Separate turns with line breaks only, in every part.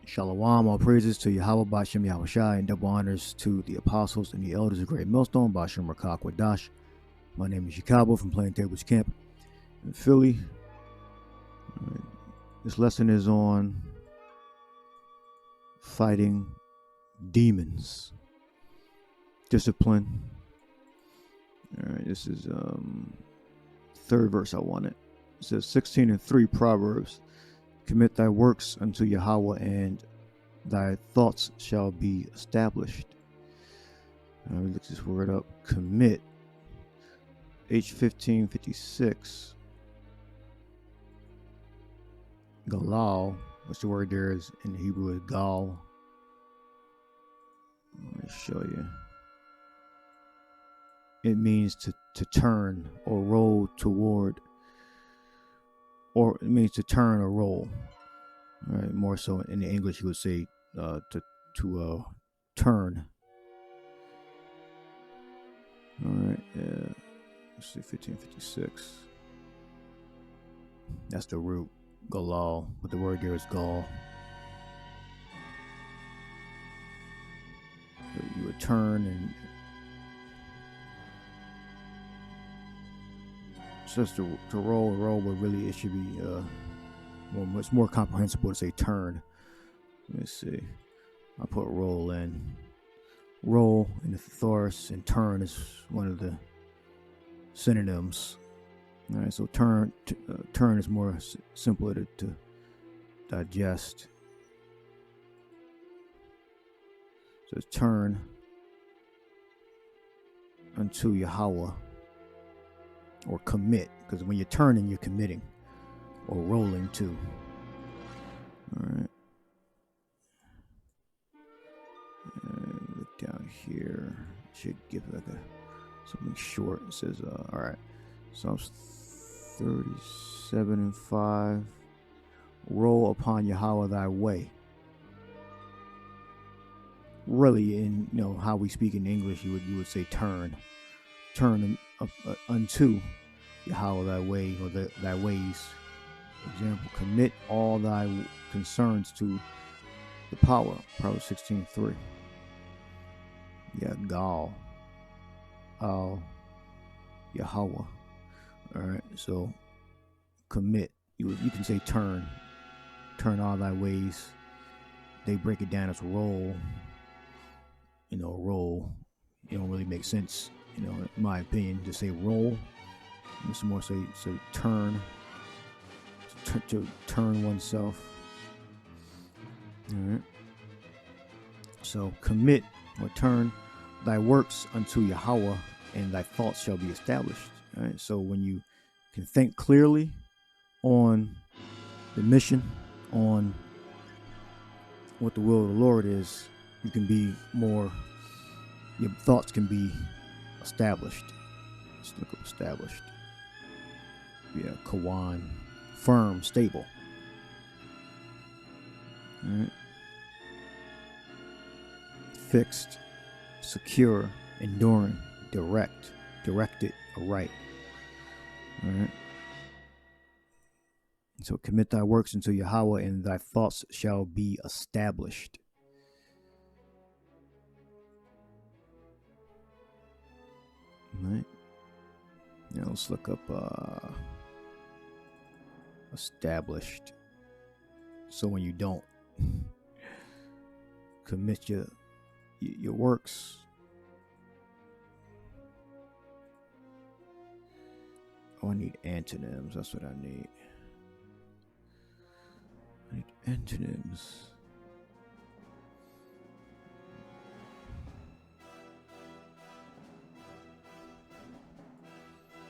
Shalom, all praises to Yahweh Bashem Yahushai, and double honors to the apostles and the elders of Great Millstone, Bashem Rakak Wadash. My name is Chicago from Playing Tables Camp in Philly. This lesson is on fighting demons, discipline. All right, this is third verse I wanted. It says 16:3 Proverbs. Commit thy works unto Yahweh, and thy thoughts shall be established. Let me look this word up. Commit. H1556. Galal. What's the word there? Is in Hebrew is gal. Let me show you. It means to turn or roll toward. Or it means to turn or roll. All right, more so in the English, you would say to turn. All right, let's see, 1556. That's the root, galal, but the word there is gal. So you would turn and just to roll, but really it should be it's more comprehensible to say turn. Let me see. I'll put roll in. Roll in the thesaurus, and turn is one of the synonyms. All right, so turn is more simpler to digest. So it's turn unto Yahweh. Or commit, because when you're turning, you're committing, or rolling too. All right. Look down here. Should give like something short. It says, all right. Psalms 37:5. Roll upon Yahweh thy way. Really, in how we speak in English, you would say turn unto Yahweh thy way, or thy ways. For example, commit all thy concerns to the power. Proverbs 16:3. Yeah, gal, al, Yahweh. All right, so commit. You can say turn all thy ways. They break it down as roll. Roll. It don't really make sense. In my opinion, to say roll, it's more say turn, to turn oneself. All right. So commit or turn thy works unto Yahweh, and thy thoughts shall be established. All right. So when you can think clearly on the mission, on what the will of the Lord is, you can be more. Your thoughts can be established. Let's look up established. Yeah, Kawan. Firm, stable. All right. Fixed, secure, enduring, directed, aright. All right. So commit thy works unto Yahweh, and thy thoughts shall be established. All right. Now let's look up established. So when you don't commit your works, I need antonyms. That's what I need. I need antonyms.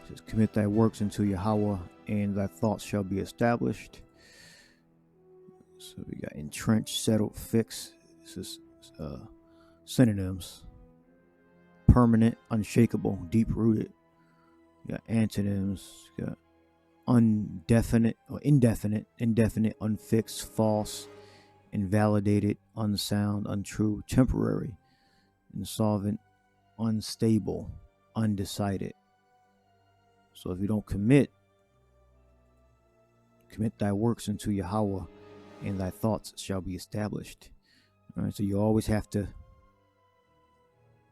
Says, commit thy works unto Yahweh, and thy thoughts shall be established. So we got entrenched, settled, fixed. This is synonyms. Permanent, unshakable, deep-rooted. You got antonyms. You got indefinite, unfixed, false, invalidated, unsound, untrue, temporary, insolvent, unstable, undecided. So if you don't commit thy works unto Yahweh, and thy thoughts shall be established. All right, so you always have to,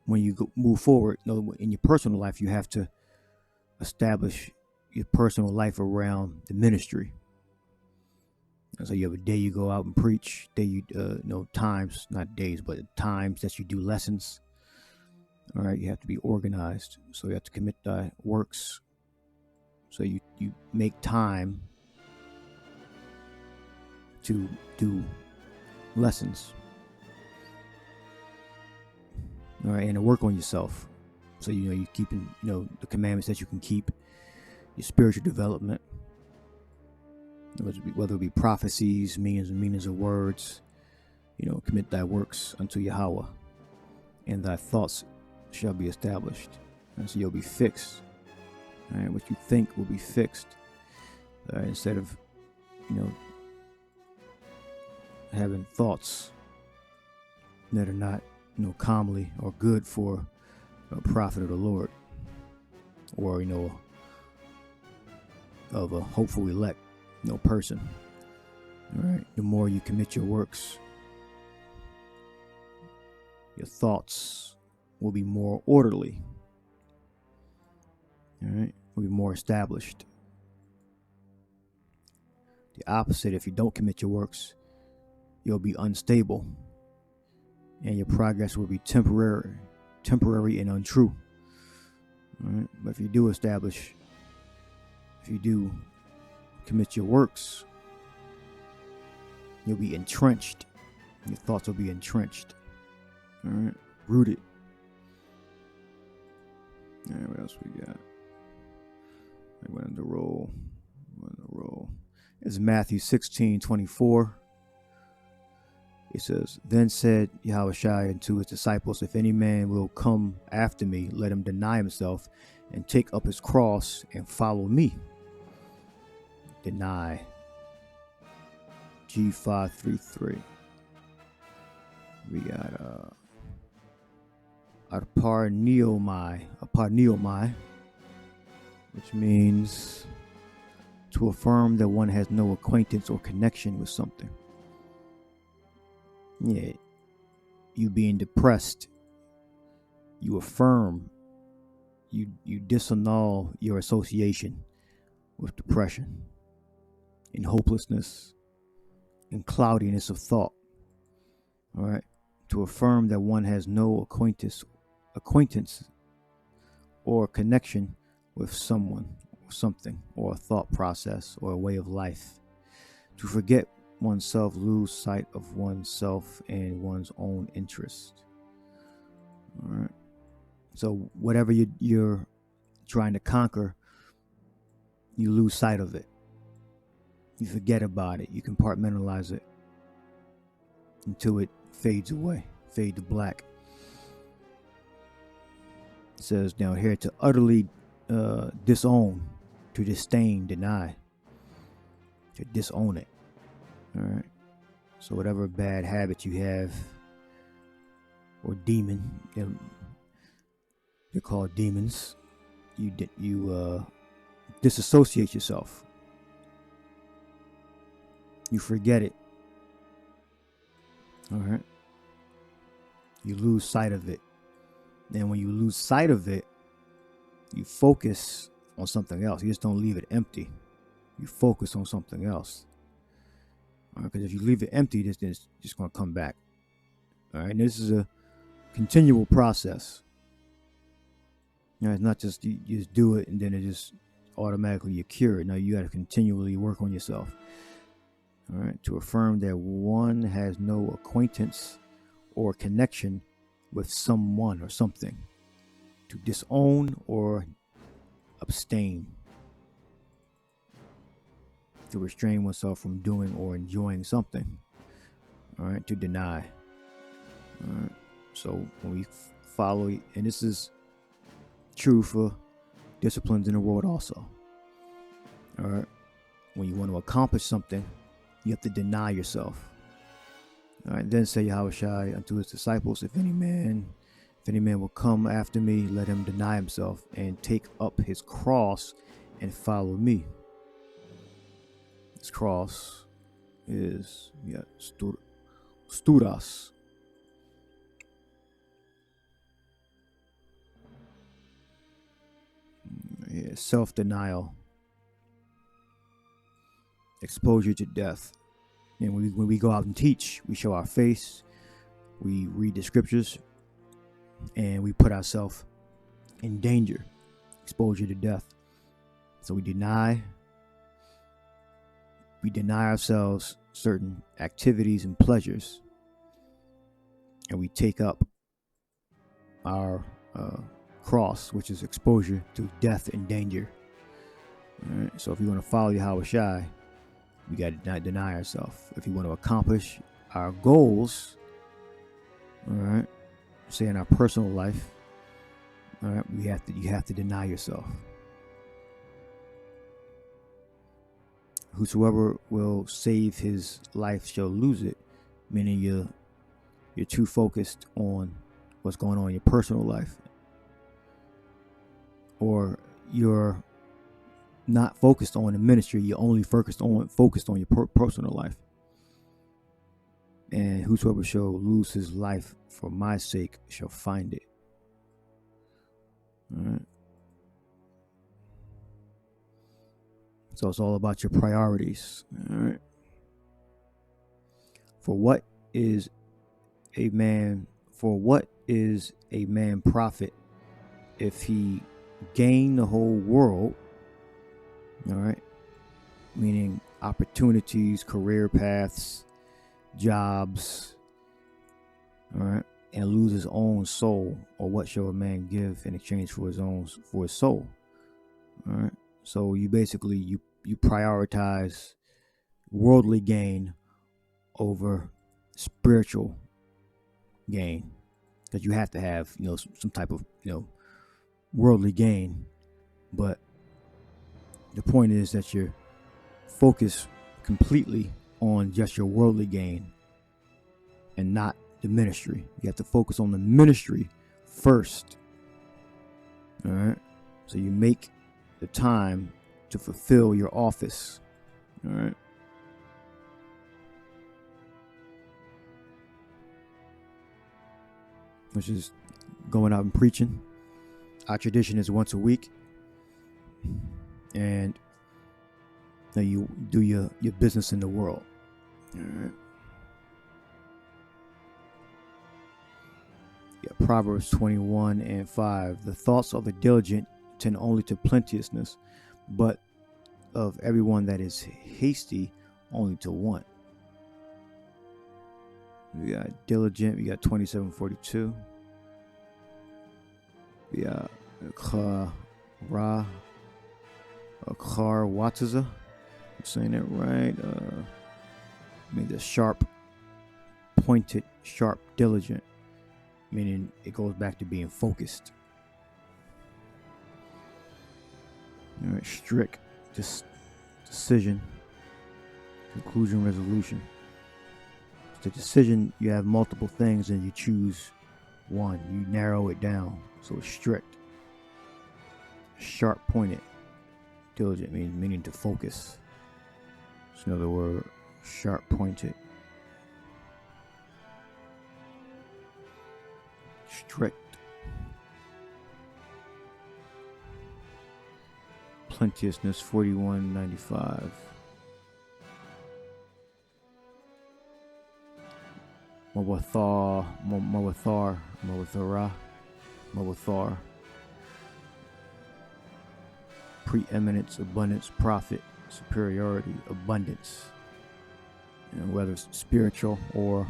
when you move forward, in your personal life, you have to establish your personal life around the ministry. And so you have a day you go out and preach, day you times, not days, but times that you do lessons. All right, you have to be organized. So you have to commit thy works. So you make time to do lessons. All right, and to work on yourself. So you keeping the commandments that you can keep, your spiritual development, whether it be prophecies, meanings of words. Commit thy works unto Yahweh, and thy thoughts shall be established. And so you'll be fixed. All right, what you think will be fixed. All right, instead of having thoughts that are not calmly or good for a prophet of the Lord, or of a hopeful elect person. All right, the more you commit your works, your thoughts will be more orderly. All right, will be more established. The opposite, if you don't commit your works, you'll be unstable, and your progress will be temporary and untrue. All right, but if you do commit your works, you'll be entrenched. Your thoughts will be entrenched. All right, rooted. All right, what else we got? I went on the roll. It's Matthew 16:24. It says, "Then said Yahushua unto his disciples, If any man will come after me, let him deny himself and take up his cross and follow me." Deny. G533. We got aparneomai, which means to affirm that one has no acquaintance or connection with something. Yeah, you being depressed, you affirm, you disannul your association with depression and hopelessness and cloudiness of thought. All right, to affirm that one has no acquaintance or connection with someone or something or a thought process or a way of life. To forget oneself, lose sight of oneself and one's own interest. All right, so whatever you're trying to conquer, you lose sight of it. You forget about it. You compartmentalize it until it fades away, fade to black. It says down here, to utterly disown, to disdain, deny, to disown it. All right. So whatever bad habit you have, or demon, they're called demons. You disassociate yourself. You forget it. All right. You lose sight of it. And when you lose sight of it, you focus on something else. You just don't leave it empty. You focus on something else. All right, because if you leave it empty, it's just going to come back. All right. And this is a continual process. It's not just you just do it and then it just automatically you cure it. No, you got to continually work on yourself. All right, to affirm that one has no acquaintance or connection with someone or something. To disown or abstain. To restrain oneself from doing or enjoying something. All right, to deny. All right, so when we follow, and this is true for disciplines in the world also. All right, when you want to accomplish something, you have to deny yourself. All right, then say Yahushua unto his disciples, if any man will come after me, let him deny himself and take up his cross and follow me. His cross, is sturas. Yeah, self-denial, exposure to death. And when we go out and teach, we show our face, we read the scriptures, and we put ourselves in danger, exposure to death. So we deny ourselves certain activities and pleasures, and we take up our cross, which is exposure to death and danger. All right? So if you want to follow Yahweh Shai, we got to deny ourselves. If you want to accomplish our goals, all right, say in our personal life, all right, you have to deny yourself. Whosoever will save his life shall lose it, meaning you're too focused on what's going on in your personal life, or you're not focused on the ministry. You're only focused on your personal life. And whosoever shall lose his life for my sake shall find it. All right. So it's all about your priorities. All right. For what is a man profit if he gain the whole world? All right. Meaning opportunities, career paths, jobs, all right, and lose his own soul. Or what shall a man give in exchange for his soul? All right. So you basically you prioritize worldly gain over spiritual gain, because you have to have some type of worldly gain, but the point is that you're focused completely on just your worldly gain and not the ministry. You have to focus on the ministry first. All right. So you make the time to fulfill your office. All right. Which is going out and preaching. Our tradition is once a week. And then you do your business in the world. All right. Yeah, Proverbs 21:5. The thoughts of the diligent tend only to plenteousness, but of everyone that is hasty only to want. We got diligent. We got 27:42. We got Wataza. I'm saying that right. The sharp, pointed, sharp, diligent. Meaning it goes back to being focused. All right, strict, decision, conclusion, resolution. The decision, you have multiple things and you choose one. You narrow it down. So it's strict, sharp, pointed, diligent, meaning to focus. It's another word, sharp, pointed. Strict. Plenteousness 41:95. Mawathar. Preeminence, abundance, profit, superiority, abundance. Whether it's spiritual or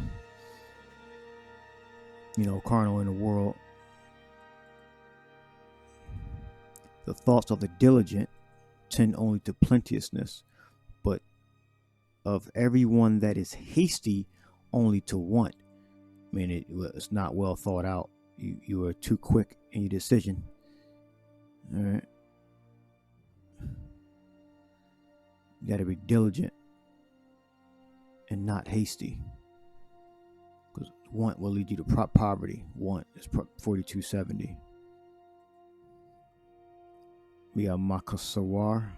carnal in the world. The thoughts of the diligent tend only to plenteousness, but of everyone that is hasty only to want. It's not well thought out. You are too quick in your decision. All right. You got to be diligent and not hasty. Because want will lead you to poverty. Want is 42:70. We have Machasawar.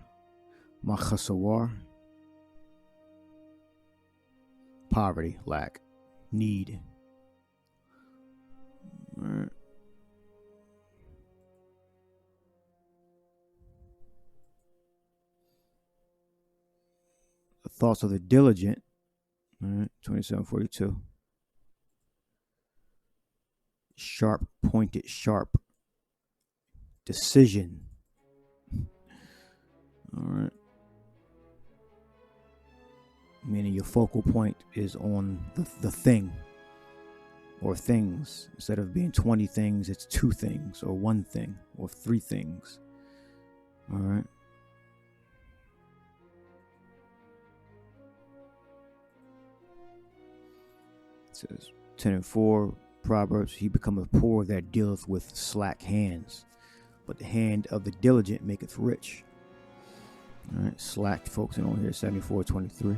poverty, lack, need. All right. The thoughts of the diligent. All right, 2742. Sharp, pointed, sharp. Decision. All right. Meaning your focal point is on the thing or things. Instead of being 20 things, it's 2 things or 1 thing or 3 things. All right. It says 10:4 Proverbs, he becometh poor that dealeth with slack hands, but the hand of the diligent maketh rich. All right, slack focusing on here, 74:23.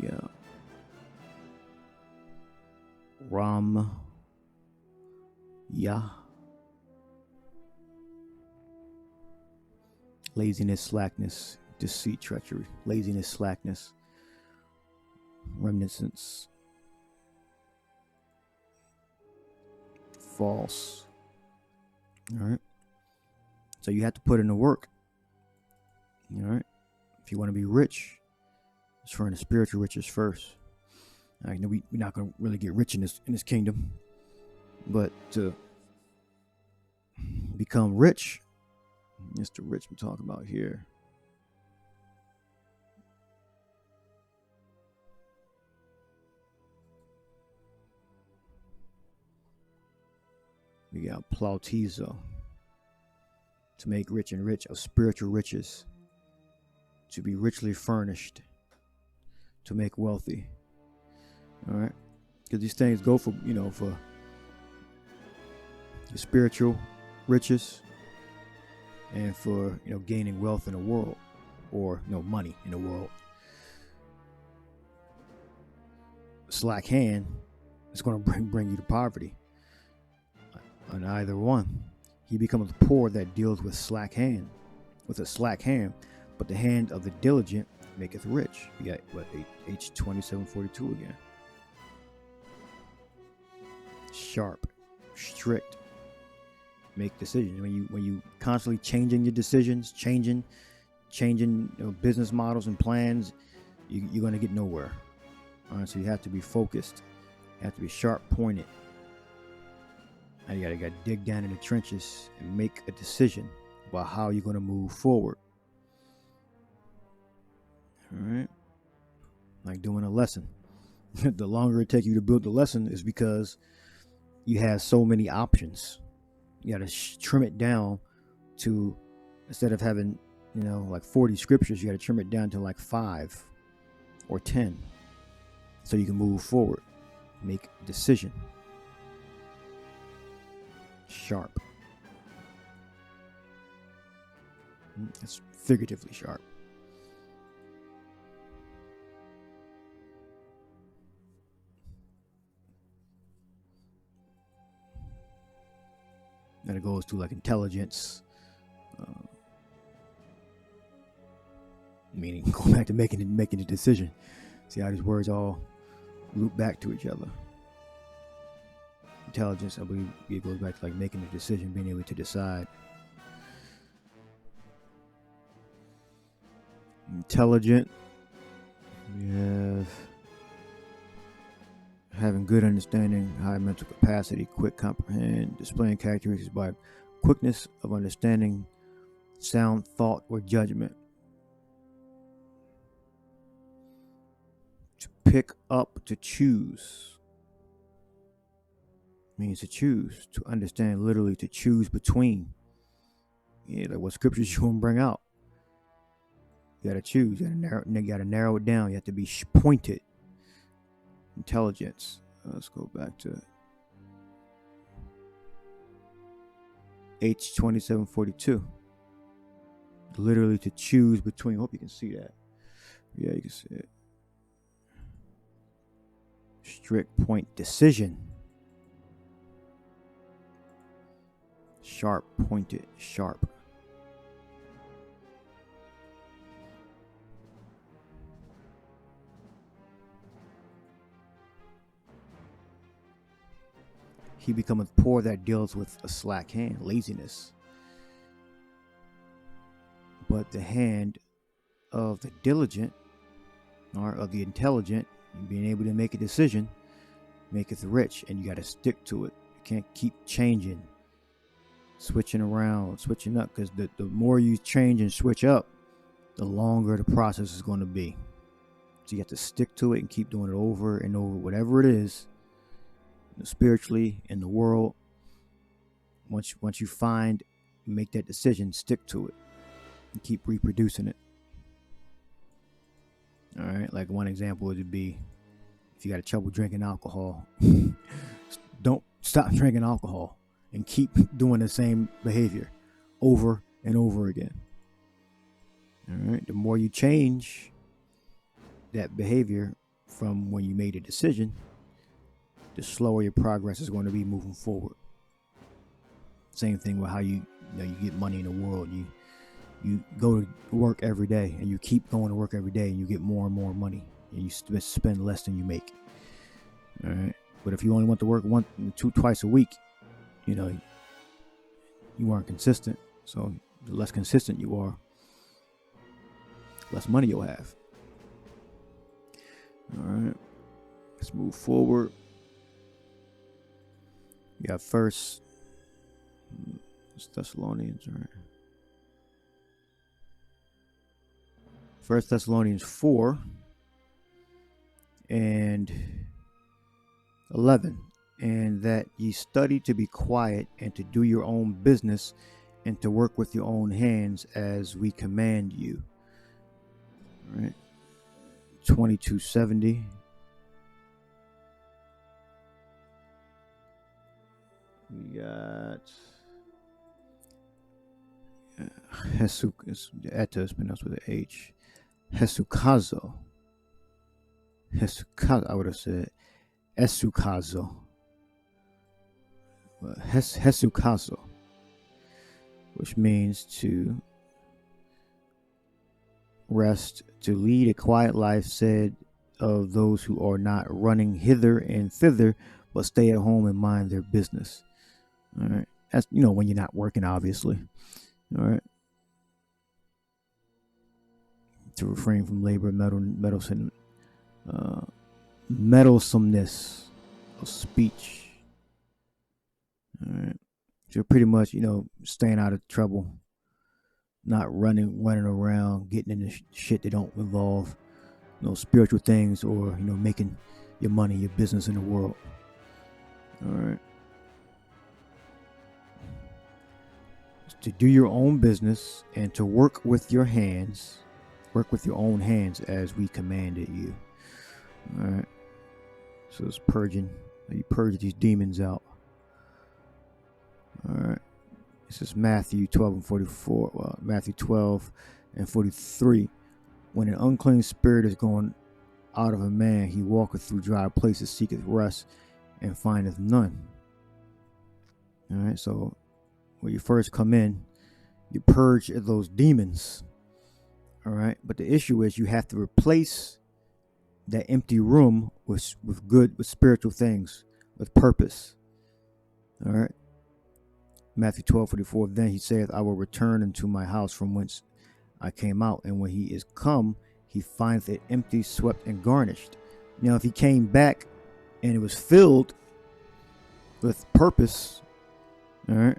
Yeah. Laziness, slackness, deceit, treachery. Laziness, slackness, reminiscence, false. All right. So you have to put in the work. All right. If you want to be rich, it's for the spiritual riches first. I know we're not going to really get rich in this kingdom, but to become rich, it's the rich we're talking about here. We got plautizo, to make rich and rich, of spiritual riches, to be richly furnished, to make wealthy. All right, because these things go for for the spiritual riches and for gaining wealth in the world, or money in the world. Slack hand is going to bring you to poverty. On either one, he becomes poor that deals with a slack hand, but the hand of the diligent maketh rich. We got H2742 again. Sharp, strict, make decisions. When you constantly changing your decisions, changing business models and plans, you're going to get nowhere. All right, so you have to be focused, you have to be sharp pointed. And you gotta dig down in the trenches and make a decision about how you're going to move forward. All right, like doing a lesson. The longer it takes you to build the lesson is because you have so many options. You got to trim it down to, instead of having like 40 scriptures, you got to trim it down to like 5 or 10, so you can move forward, make a decision. Sharp. It's figuratively sharp. And it goes to like intelligence, meaning going back to making a decision. See how these words all loop back to each other. Intelligence, I believe it goes back to like making a decision, being able to decide. Intelligent, you have having good understanding, high mental capacity, quick comprehend, displaying characteristics by quickness of understanding, sound thought or judgment. To pick up, to choose. Means to choose, to understand, literally to choose between. Yeah, like what scriptures you want to bring out. You got to choose. You got to narrow it down. You have to be pointed. Intelligence. Let's go back to H2742. Literally to choose between. Hope you can see that. Yeah, you can see it. Strict point decision. Sharp, pointed, sharp. he becometh poor that deals with a slack hand, laziness. But the hand of the diligent, or of the intelligent, being able to make a decision, maketh rich, and you got to stick to it. You can't keep changing, switching around, switching up, because the more you change and switch up, the longer the process is going to be. So you have to stick to it and keep doing it over and over, whatever it is, spiritually, in the world. Once you find, make that decision, stick to it and keep reproducing it. All right, like one example would be, if you got trouble drinking alcohol, don't stop drinking alcohol and keep doing the same behavior over and over again. All right, the more you change that behavior from when you made a decision, the slower your progress is going to be moving forward. Same thing with how you get money in the world. You go to work every day, and you keep going to work every day, and you get more and more money, and you spend less than you make. All right, but if you only want to work twice a week, you aren't consistent. So the less consistent you are, less money you'll have. All right, let's move forward. We got First Thessalonians, all right. 1 Thessalonians 4 and 11, and that ye study to be quiet and to do your own business and to work with your own hands as we command you. All right, 2270. We got Eta is pronounced with an H. Jesucazo. I would have said Esucazo. Jesucazo, which means to rest, to lead a quiet life, said of those who are not running hither and thither, but stay at home and mind their business. All right, that's when you're not working, obviously. All right, to refrain from labor, meddlesomeness of speech. All right, so pretty much staying out of trouble, not running around, getting into shit that don't involve spiritual things, or making your money, your business in the world. All right, to do your own business and to work with your hands. Work with your own hands as we commanded you. All right. So it's purging. You purge these demons out. All right. This is Matthew 12 and 44. Well, Matthew 12 and 43. When an unclean spirit is gone out of a man, he walketh through dry places, seeketh rest, and findeth none. All right. So when you first come in, you purge those demons. All right, but the issue is you have to replace that empty room with spiritual things, with purpose. All right. Matthew 12:44. Then he saith, I will return unto my house from whence I came out, and when he is come, he findeth it empty, swept, and garnished. Now, if he came back and it was filled with purpose, all right,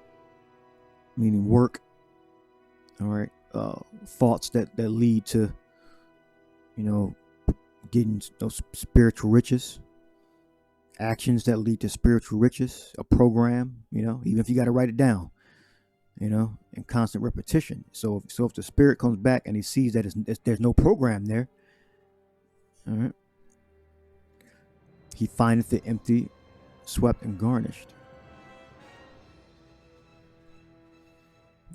meaning work, all right. Thoughts that lead to getting those spiritual riches, actions that lead to spiritual riches, a program, even if you got to write it down, and constant repetition. So if the spirit comes back and he sees that there's no program there, all right, he findeth it empty, swept, and garnished.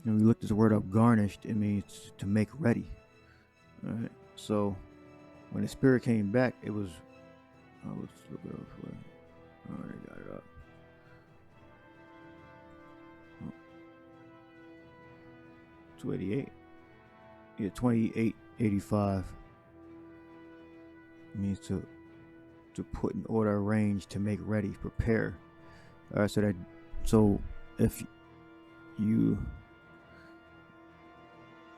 We looked at the word up, garnished. It means to make ready. All right. So when the spirit came back, it was. Let's look it up. I got it up. 288. Yeah, 2885 means to put in order, arrange, to make ready, prepare. All right, so if you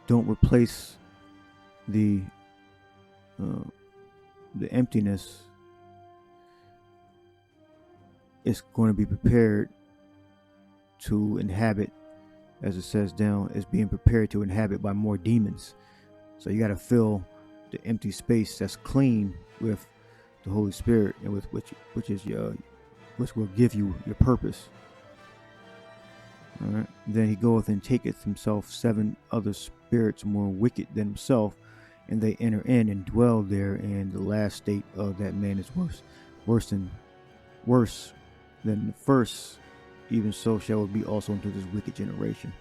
don't replace the emptiness, it's going to be prepared to inhabit, as it says down, is being prepared to inhabit by more demons. So you got to fill the empty space that's clean with the Holy Spirit, and with which will give you your purpose. All right. Then he goeth and taketh himself 7 other spirits more wicked than himself, and they enter in and dwell there. And the last state of that man is worse than the first. Even so shall it be also unto this wicked generation.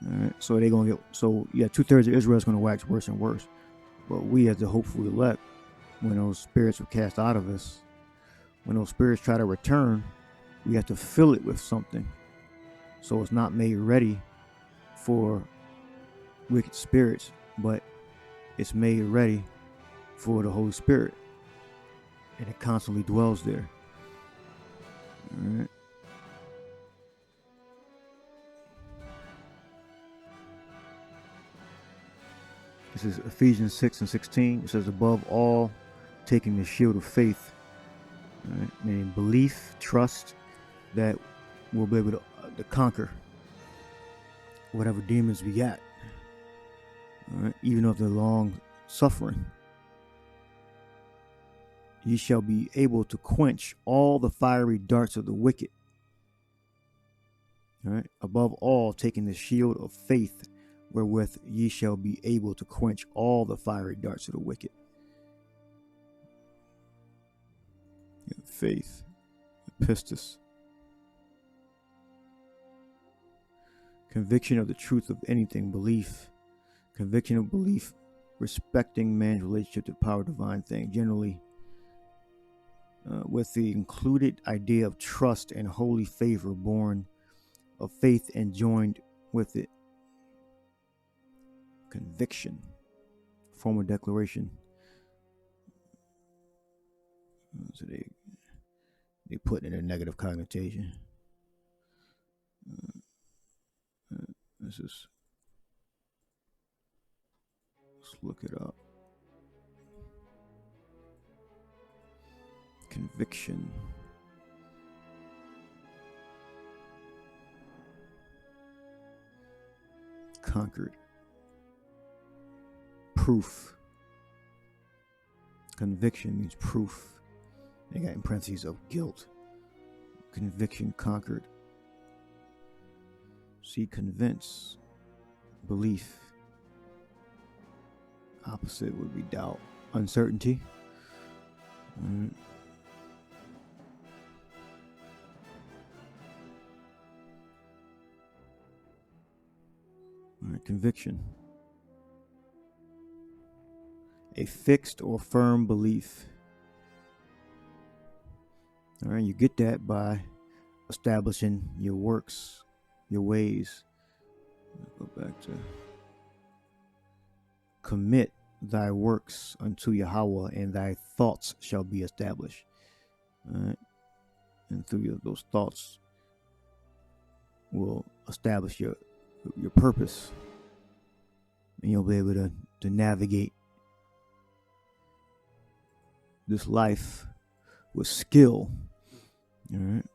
All right. So they're gonna get 2/3 of Israel is gonna wax worse and worse. But we, as the hopeful elect, when those spirits were cast out of us, when those spirits try to return, we have to fill it with something, so it's not made ready for wicked spirits, but it's made ready for the Holy Spirit, and it constantly dwells there. All right. This is Ephesians 6:16. It says, above all, taking the shield of faith, right? Meaning belief, trust that we'll be able to conquer whatever demons we got, right? Even if they're long suffering. Ye shall be able to quench all the fiery darts of the wicked. All right? Above all, taking the shield of faith, wherewith ye shall be able to quench all the fiery darts of the wicked. Faith, pistis. Conviction of the truth of anything, belief. Conviction of belief respecting man's relationship to the power of divine things, generally with the included idea of trust and holy favor born of faith and joined with it. Conviction, formal declaration. So they put in a negative connotation. Let's look it up. Conviction. Conquered. Proof. Conviction means proof. They got in parentheses of guilt. Conviction, conquered. See, convince. Belief. Opposite would be doubt. Uncertainty. Conviction. A fixed or firm belief. All right, you get that by establishing your works, your ways. Go back to commit thy works unto Yahweh, and thy thoughts shall be established. All right, and through those thoughts will establish your purpose, and you'll be able to navigate this life with skill. All right,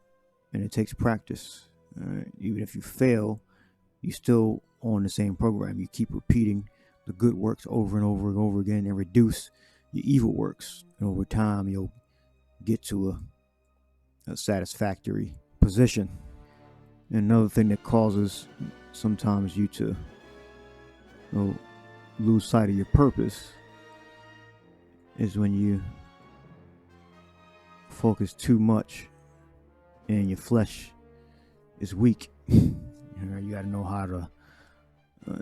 and it takes practice. All right, even if you fail, you still on the same program. You keep repeating the good works over and over and over again, and reduce your evil works. And over time, you'll get to a satisfactory position. And another thing that causes sometimes you to lose sight of your purpose is when you focus too much and your flesh is weak. You got to know how to,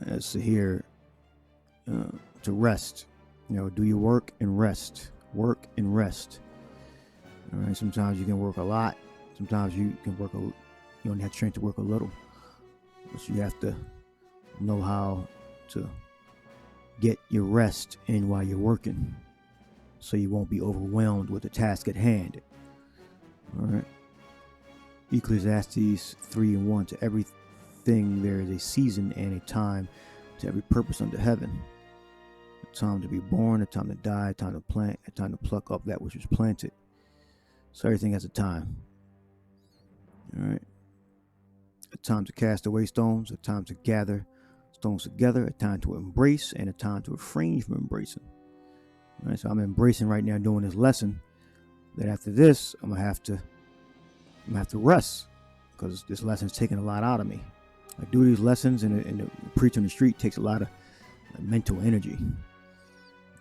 as here, to rest. Do your work and rest. Work and rest. All right. Sometimes you can work a lot. Sometimes you can work you only have strength to work a little. So you have to know how to get your rest in while you're working, so you won't be overwhelmed with the task at hand. All right. Ecclesiastes 3:1, to everything there is a season and a time to every purpose under heaven. A time to be born, a time to die, a time to plant, a time to pluck up that which was planted. So everything has a time. All right. A time to cast away stones, a time to gather stones together, a time to embrace, and a time to refrain from embracing. All right, so I'm embracing right now doing this lesson. That after this, I'm gonna have to rest, because this lesson's taking a lot out of me. I do these lessons, and the preach on the street takes a lot of mental energy.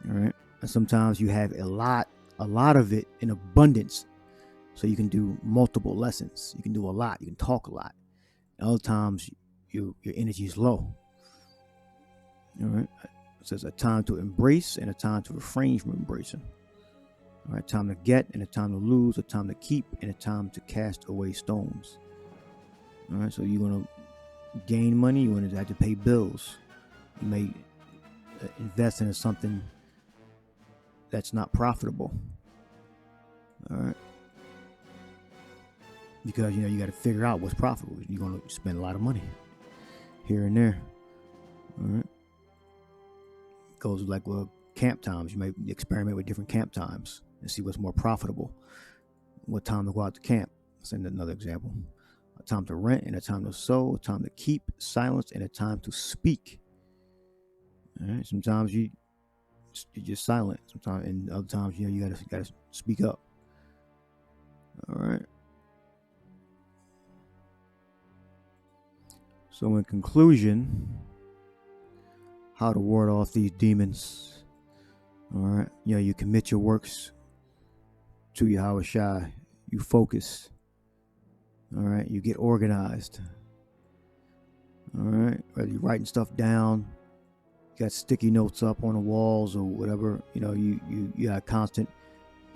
All right, and sometimes you have a lot of it in abundance, so you can do multiple lessons. You can do a lot. You can talk a lot. And other times, your energy is low. All right, so it's a time to embrace and a time to refrain from embracing. All right, time to get and a time to lose, a time to keep and a time to cast away stones. All right, so you're going to gain money, you're going to have to pay bills. You may invest into something that's not profitable. All right, because you got to figure out what's profitable. You're going to spend a lot of money here and there. All right, goes like camp times. You may experiment with different camp times and see what's more profitable. What time to go out to camp? Let's send another example. A time to rent and a time to sow, a time to keep silence and a time to speak. All right. Sometimes you're just silent. Sometimes, and other times, you gotta speak up. All right. So in conclusion, how to ward off these demons. All right. You commit your works to Yahweh. You focus. All right. You get organized. All right. Whether you're writing stuff down, you got sticky notes up on the walls or whatever, you got constant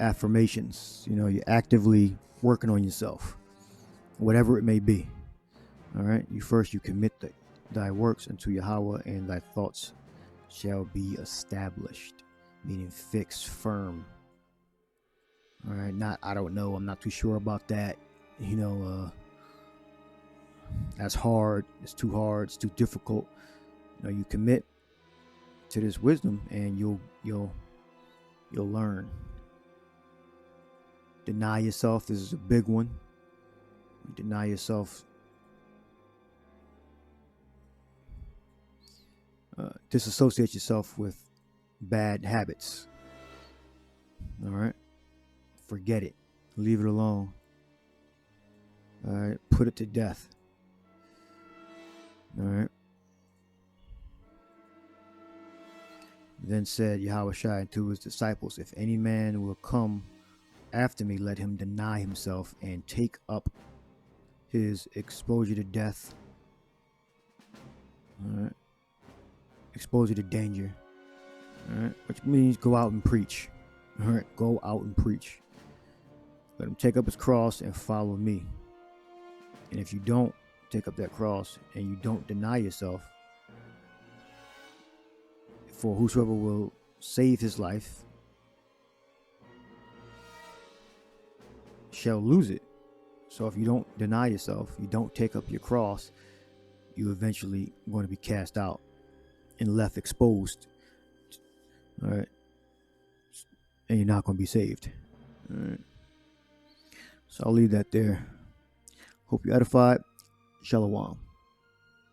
affirmations. You're actively working on yourself, whatever it may be. All right. You commit thy works unto Yahweh, and thy thoughts shall be established, meaning fixed, firm. All right, not I don't know, I'm not too sure about that. That's hard. It's too hard. It's too difficult. You commit to this wisdom, and you'll learn. Deny yourself. This is a big one. Deny yourself. Disassociate yourself with bad habits. All right. Forget it. Leave it alone. All right. Put it to death. All right. Then said Yahweh to his disciples, if any man will come after me, let him deny himself and take up his exposure to death. All right. Exposure to danger. All right. Which means go out and preach. All right. Go out and preach. Let him take up his cross and follow me. And if you don't take up that cross and you don't deny yourself, for whosoever will save his life shall lose it. So if you don't deny yourself, you don't take up your cross, you eventually going to be cast out and left exposed. All right. And you're not going to be saved. All right. So I'll leave that there. Hope you're edified. Shalom.